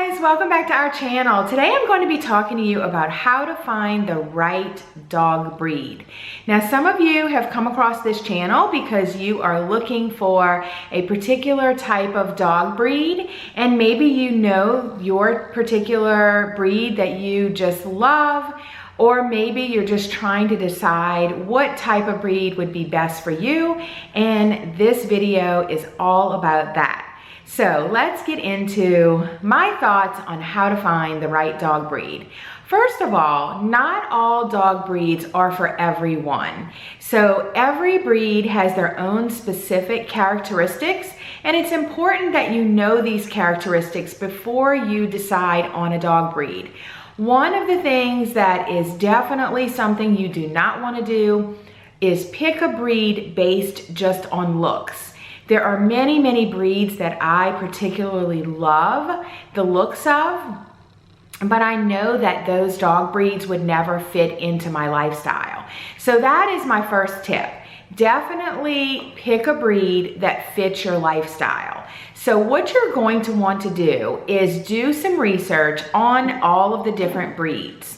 guys, welcome back to our channel. Today I'm going to be talking to you about how to find the right dog breed. Now some of you have come across this channel because you are looking for a particular type of dog breed, and maybe you know your particular breed that you just love, or maybe you're just trying to decide what type of breed would be best for you, and this video is all about that. So let's get into my thoughts on how to find the right dog breed. First of all, not all dog breeds are for everyone. So every breed has their own specific characteristics, and it's important that you know these characteristics before you decide on a dog breed. One of the things that is definitely something you do not want to do is pick a breed based just on looks. There are many breeds that I particularly love the looks of, but I know that those dog breeds would never fit into my lifestyle. So that is my first tip. Definitely pick a breed that fits your lifestyle. So what you're going to want to do is do some research on all of the different breeds.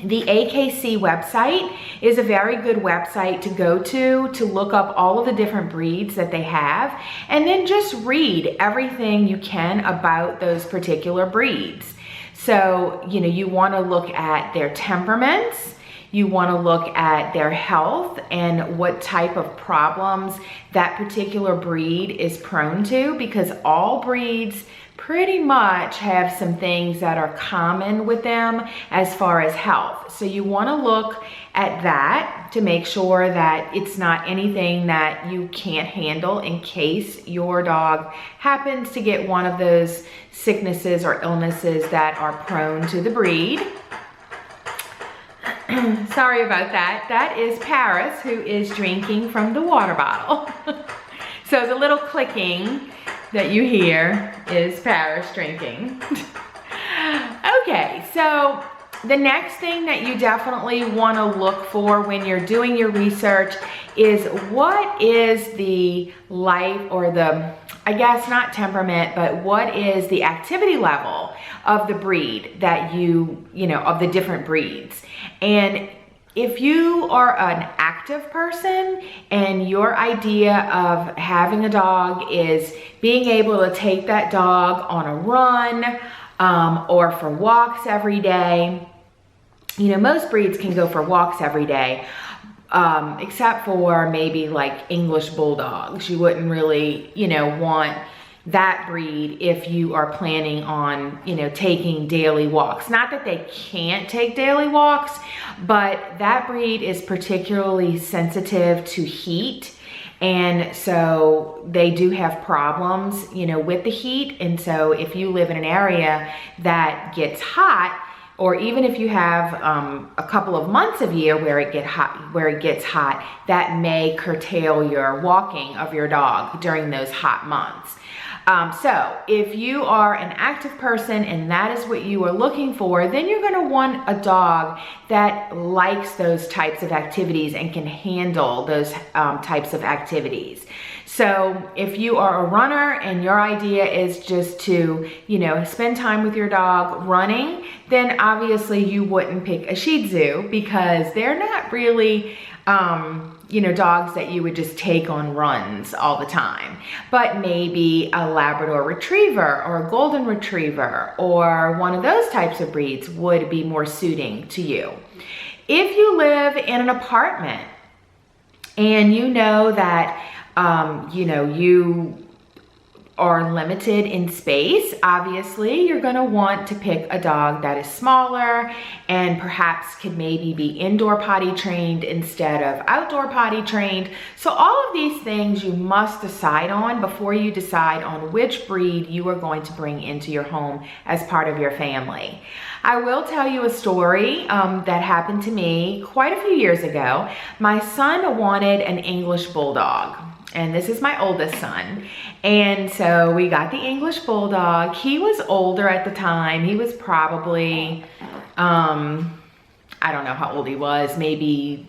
The AKC website is a very good website to go to look up all of the different breeds that they have, and then just read everything you can about those particular breeds. So, you want to look at their temperaments, you want to look at their health and what type of problems that particular breed is prone to, because all breeds pretty much have some things that are common with them as far as health. So you want to look at that to make sure that it's not anything that you can't handle in case your dog happens to get one of those sicknesses or illnesses that are prone to the breed. Sorry about that. That is Paris, who is drinking from the water bottle. So the little clicking that you hear is Paris drinking. Okay, so the next thing that you definitely want to look for when you're doing your research is what is the life, or the, I guess not temperament, but what is the activity level of the breed that of the different breeds. And if you are an active person and your idea of having a dog is being able to take that dog on a run or for walks every day, most breeds can go for walks every day, except for maybe like English bulldogs. You wouldn't really, want that breed if you are planning on, taking daily walks. Not that they can't take daily walks, but that breed is particularly sensitive to heat. And so they do have problems, with the heat. And so if you live in an area that gets hot, or even if you have a couple of months of year where it gets hot, that may curtail your walking of your dog during those hot months. So if you are an active person and that is what you are looking for, then you're going to want a dog that likes those types of activities and can handle those types of activities. So if you are a runner and your idea is just to, spend time with your dog running, then obviously you wouldn't pick a Shih Tzu, because they're not really dogs that you would just take on runs all the time. But maybe a Labrador Retriever or a Golden Retriever or one of those types of breeds would be more suiting to you. If you live in an apartment and you know that you are limited in space, obviously you're going to want to pick a dog that is smaller and perhaps could maybe be indoor potty trained instead of outdoor potty trained. So all of these things you must decide on before you decide on which breed you are going to bring into your home as part of your family. I will tell you a story that happened to me quite a few years ago. My son wanted an English Bulldog. And this is my oldest son. And so we got the English Bulldog. He was older at the time. He was probably, I don't know how old he was, maybe,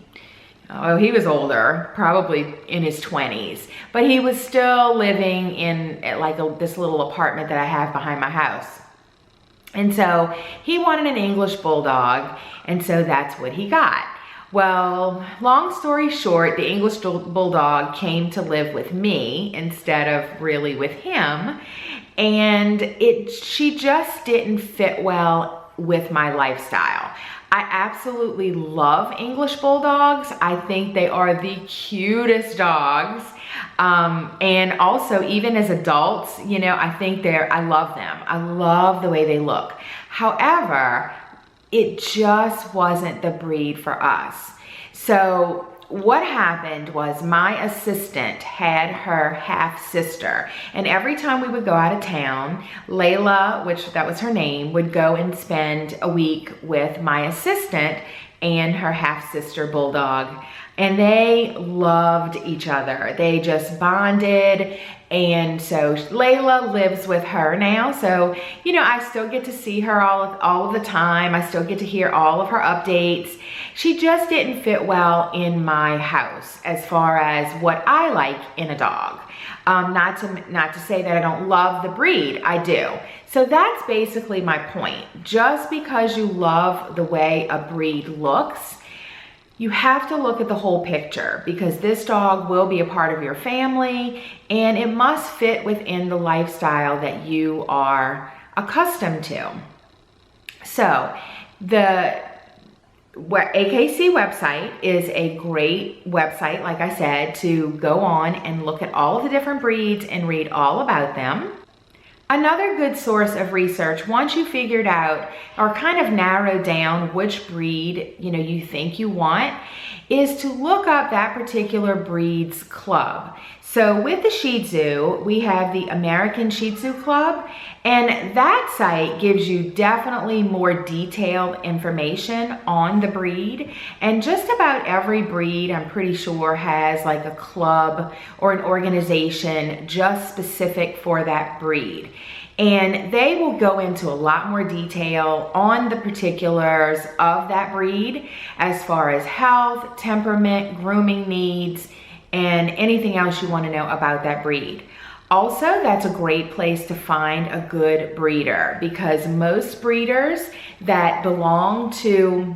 he was older, probably in his 20s. But he was still living in like this little apartment that I have behind my house. And so he wanted an English Bulldog, and so that's what he got. Well, long story short, the English Bulldog came to live with me instead of really with him. And she just didn't fit well with my lifestyle. I absolutely love English Bulldogs. I think they are the cutest dogs. And also even as adults, you know, I think I love them. I love the way they look. However, it just wasn't the breed for us. So what happened was my assistant had her half sister, and every time we would go out of town, Layla, which that was her name, would go and spend a week with my assistant and her half sister Bulldog. And they loved each other. They just bonded. And so Layla lives with her now. So, you know, I still get to see her all of the time. I still get to hear all of her updates. She just didn't fit well in my house as far as what I like in a dog. Not to say that I don't love the breed, I do. So that's basically my point. Just because you love the way a breed looks, you have to look at the whole picture, because this dog will be a part of your family and it must fit within the lifestyle that you are accustomed to. So the AKC website is a great website, like I said, to go on and look at all of the different breeds and read all about them. Another good source of research, once you figured out or kind of narrowed down which breed you think you want, is to look up that particular breed's club. So with the Shih Tzu, we have the American Shih Tzu Club, and that site gives you definitely more detailed information on the breed. And just about every breed, I'm pretty sure, has like a club or an organization just specific for that breed. And they will go into a lot more detail on the particulars of that breed as far as health, temperament, grooming needs, and anything else you want to know about that breed. Also, that's a great place to find a good breeder, because most breeders that belong to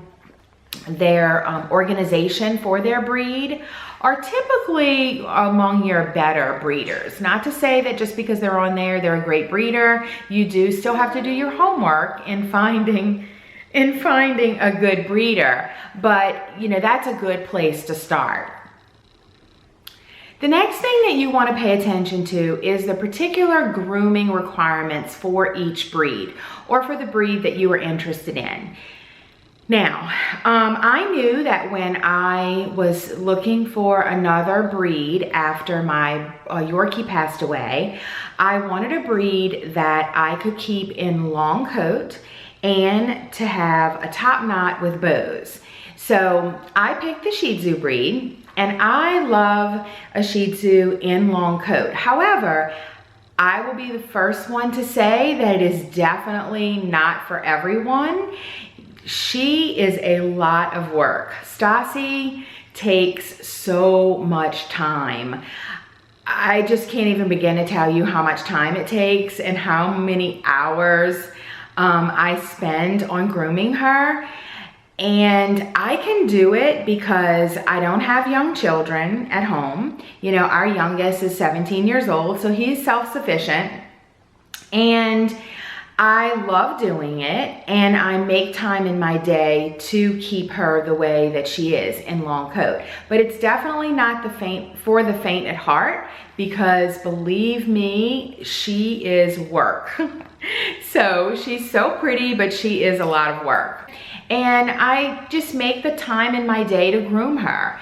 their organization for their breed are typically among your better breeders. Not to say that just because they're on there, they're a great breeder. You do still have to do your homework in finding a good breeder, but that's a good place to start. The next thing that you want to pay attention to is the particular grooming requirements for each breed, or for the breed that you are interested in. Now, I knew that when I was looking for another breed after my Yorkie passed away, I wanted a breed that I could keep in long coat and to have a top knot with bows. So I picked the Shih Tzu breed, and I love a Shih Tzu in long coat. However, I will be the first one to say that it is definitely not for everyone. She is a lot of work. Stassi takes so much time. I just can't even begin to tell you how much time it takes and how many hours I spend on grooming her. And I can do it because I don't have young children at home. Our youngest is 17 years old, so he's self-sufficient. And I love doing it, and I make time in my day to keep her the way that she is in long coat. But it's definitely not for the faint at heart, because believe me, she is work. So she's so pretty, but she is a lot of work. And I just make the time in my day to groom her,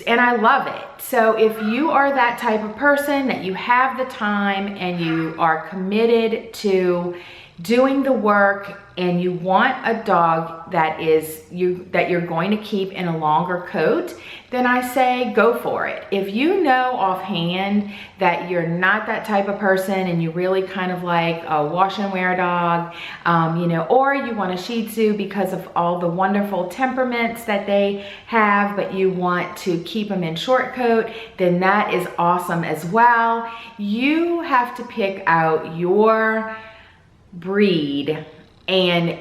and I love it. So if you are that type of person that you have the time and you are committed to doing the work, and you want a dog that you're going to keep in a longer coat, then I say go for it. If you know offhand that you're not that type of person and you really kind of like a wash and wear dog, or you want a Shih Tzu because of all the wonderful temperaments that they have, but you want to keep them in short coat, then that is awesome as well. You have to pick out your breed and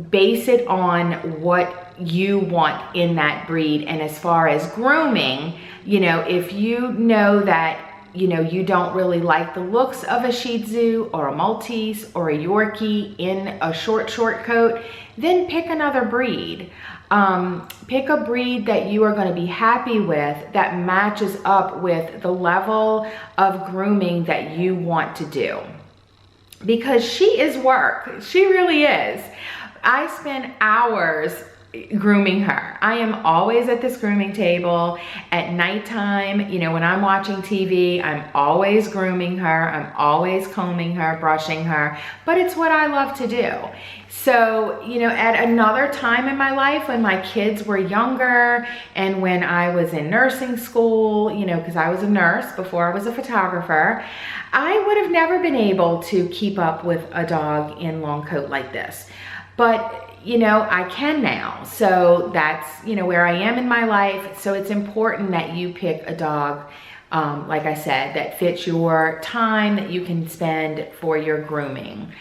base it on what you want in that breed. And as far as grooming, you know, if you know that, you know, you don't really like the looks of a Shih Tzu or a Maltese or a Yorkie in a short coat, then pick another breed. Pick a breed that you are going to be happy with, that matches up with the level of grooming that you want to do. Because she is work. She really is. I spend hours grooming her. I am always at this grooming table at nighttime. You know, when I'm watching TV, I'm always grooming her. I'm always combing her, brushing her, but it's what I love to do. So, you know, at another time in my life when my kids were younger and when I was in nursing school, you know, because I was a nurse before I was a photographer, I would have never been able to keep up with a dog in long coat like this. But you know, I can now. So that's, you know, where I am in my life. So it's important that you pick a dog, like I said, that fits your time that you can spend for your grooming.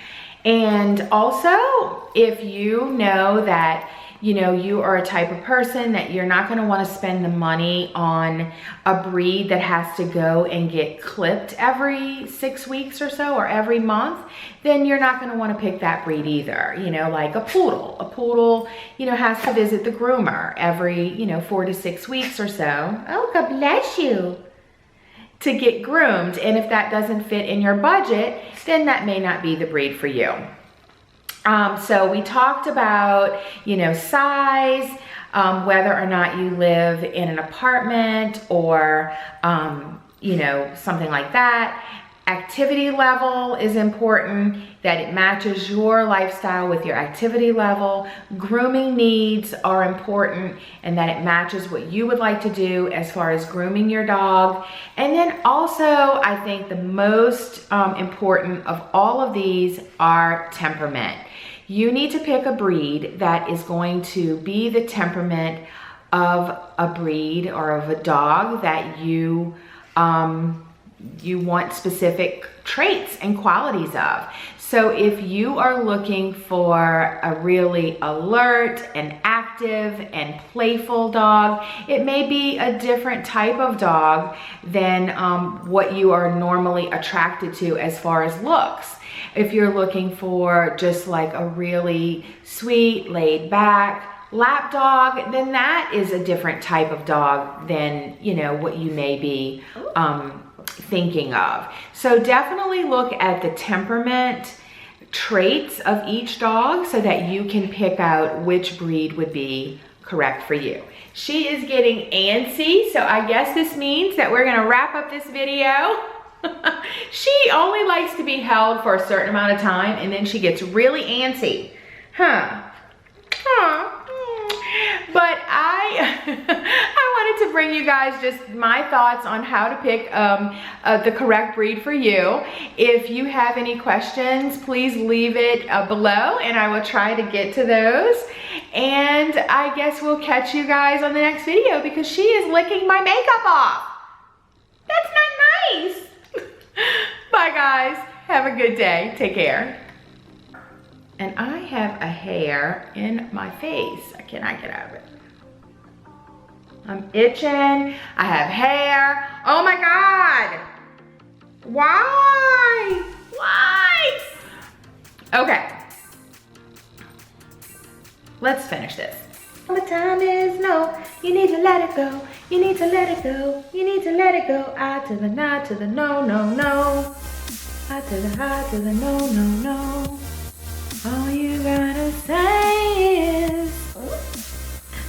And also, if you know that, you know, you are a type of person that you're not going to want to spend the money on a breed that has to go and get clipped every 6 weeks or so, or every month, then you're not going to want to pick that breed either. You know, like a poodle. A poodle, you know, has to visit the groomer every, you know, 4 to 6 weeks or so. Oh, God bless you. To get groomed. And if that doesn't fit in your budget, then that may not be the breed for you. So we talked about, you know, size, whether or not you live in an apartment or, you know, something like that. Activity level is important, that it matches your lifestyle with your activity level. Grooming needs are important, and that it matches what you would like to do as far as grooming your dog. And then also, I think the most important of all of these are temperament. You need to pick a breed that is going to be the temperament of a breed or of a dog that you want specific traits and qualities of. So if you are looking for a really alert and active and playful dog, it may be a different type of dog than what you are normally attracted to as far as looks. If you're looking for just like a really sweet, laid back lap dog, then that is a different type of dog than, you know, what you may be thinking of. So definitely look at the temperament traits of each dog so that you can pick out which breed would be correct for you. She is getting antsy, so I guess this means that we're gonna wrap up this video. She only likes to be held for a certain amount of time and then she gets really antsy. But I wanted to bring you guys just my thoughts on how to pick the correct breed for you. If you have any questions, please leave it below and I will try to get to those. And I guess we'll catch you guys on the next video because she is licking my makeup off. That's not nice. Bye guys, have a good day, take care. And I have a hair in my face. I cannot get out of it. I'm itching, I have hair. Oh my God. Why? Why? Okay. Let's finish this. The time is no, you need to let it go. You need to let it go. You need to let it go. I to the not to the no, no, no. I to the high to the no, no, no. All you gotta say is,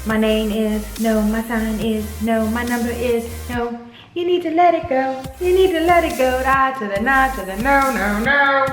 my name is no, my sign is no, my number is no. You need to let it go. You need to let it go. I to the not to the no, no, no.